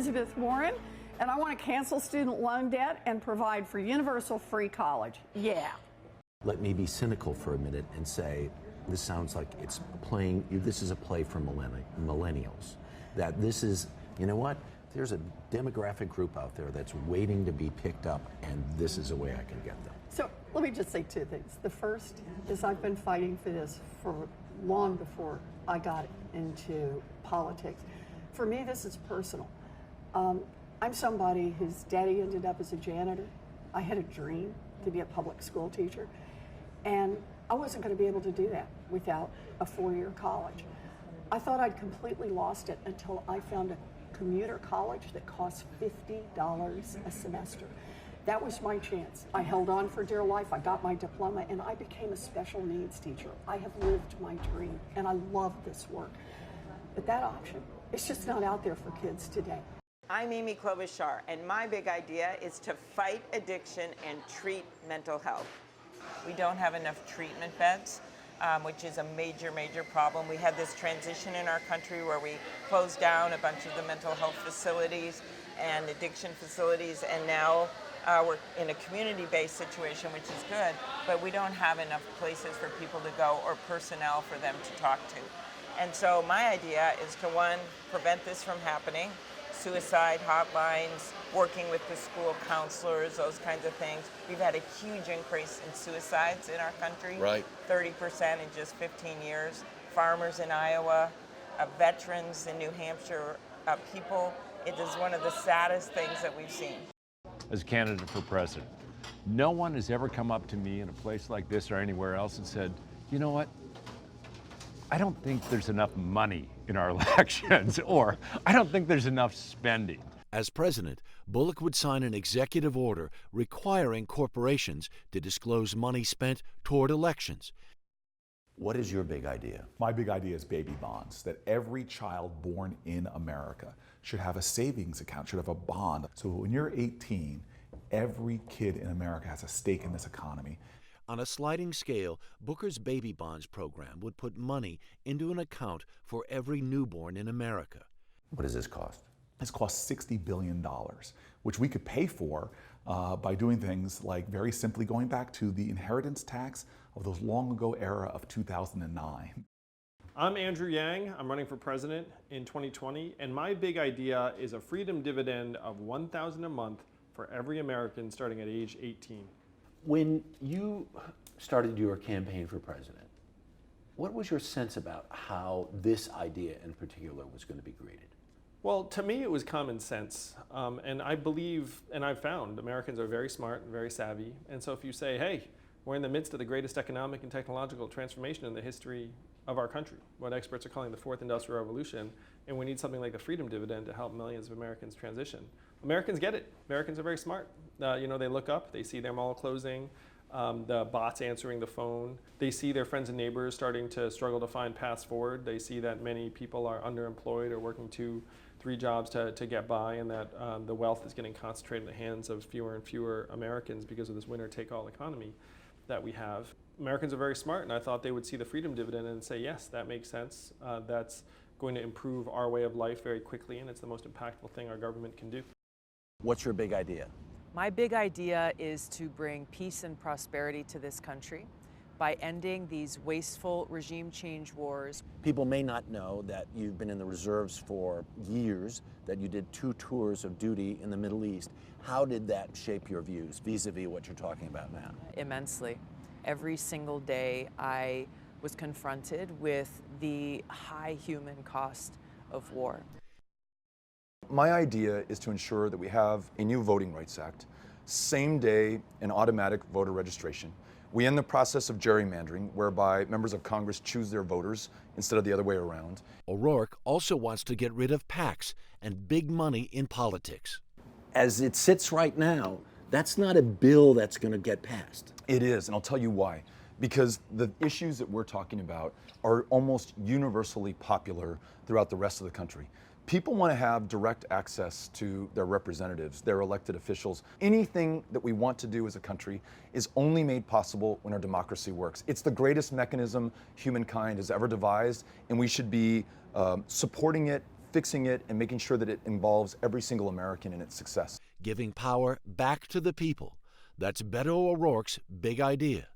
Elizabeth Warren, and I want to cancel student loan debt and provide for universal free college. Yeah. Let me be cynical for a minute and say, this sounds like this is a play for millennials. That this is, you know what? There's a demographic group out there that's waiting to be picked up, and this is a way I can get them. So let me just say two things. The first is I've been fighting for this for long before I got into politics. For me, this is personal. I'm somebody whose daddy ended up as a janitor. I had a dream to be a public school teacher, and I wasn't going to be able to do that without a 4-year college. I thought I'd completely lost it until I found a commuter college that cost $50 a semester. That was my chance. I held on for dear life. I got my diploma, and I became a special needs teacher. I have lived my dream, and I love this work. But that option, it's just not out there for kids today. I'm Amy Klobuchar, and my big idea is to fight addiction and treat mental health. We don't have enough treatment beds, which is a major, major problem. We had this transition in our country where we closed down a bunch of the mental health facilities and addiction facilities, and now we're in a community-based situation, which is good, but we don't have enough places for people to go or personnel for them to talk to. And so my idea is to, one, prevent this from happening, suicide hotlines, working with the school counselors, those kinds of things. We've had a huge increase in suicides in our country, right. 30% in just 15 years. Farmers in Iowa, veterans in New Hampshire, people. It is one of the saddest things that we've seen. As a candidate for president, no one has ever come up to me in a place like this or anywhere else and said, you know what, I don't think there's enough money in our elections, or I don't think there's enough spending. As president, Bullock would sign an executive order requiring corporations to disclose money spent toward elections. What is your big idea? My big idea is baby bonds, that every child born in America should have a savings account, should have a bond. So when you're 18, every kid in America has a stake in this economy. On a sliding scale, Booker's Baby Bonds program would put money into an account for every newborn in America. What does this cost? This costs $60 billion, which we could pay for by doing things like very simply going back to the inheritance tax of those long ago era of 2009. I'm Andrew Yang. I'm running for president in 2020, and my big idea is a freedom dividend of $1,000 a month for every American starting at age 18. When you started your campaign for president, what was your sense about how this idea in particular was going to be greeted? Well, to me, it was common sense. And I believe, and I've found, Americans are very smart and very savvy. And so if you say, hey, we're in the midst of the greatest economic and technological transformation in the history of our country, what experts are calling the fourth industrial revolution, and we need something like the freedom dividend to help millions of Americans transition. Americans get it. Americans are very smart. They look up, they see their mall closing, the bots answering the phone. They see their friends and neighbors starting to struggle to find paths forward. They see that many people are underemployed or working 2-3 jobs to get by, and that the wealth is getting concentrated in the hands of fewer and fewer Americans because of this winner-take-all economy that we have. Americans are very smart, and I thought they would see the freedom dividend and say, yes, that makes sense. That's going to improve our way of life very quickly, and it's the most impactful thing our government can do. What's your big idea? My big idea is to bring peace and prosperity to this country by ending these wasteful regime change wars. People may not know that you've been in the reserves for years, that you did 2 tours of duty in the Middle East. How did that shape your views vis-a-vis what you're talking about now? Immensely. Every single day I was confronted with the high human cost of war. My idea is to ensure that we have a new Voting Rights Act, same day and automatic voter registration. We end the process of gerrymandering, whereby members of Congress choose their voters instead of the other way around. O'Rourke also wants to get rid of PACs and big money in politics. As it sits right now, that's not a bill that's going to get passed. It is, and I'll tell you why. Because the issues that we're talking about are almost universally popular throughout the rest of the country. People want to have direct access to their representatives, their elected officials. Anything that we want to do as a country is only made possible when our democracy works. It's the greatest mechanism humankind has ever devised, and we should be supporting it fixing it and making sure that it involves every single American in its success. Giving power back to the people. That's Beto O'Rourke's big idea.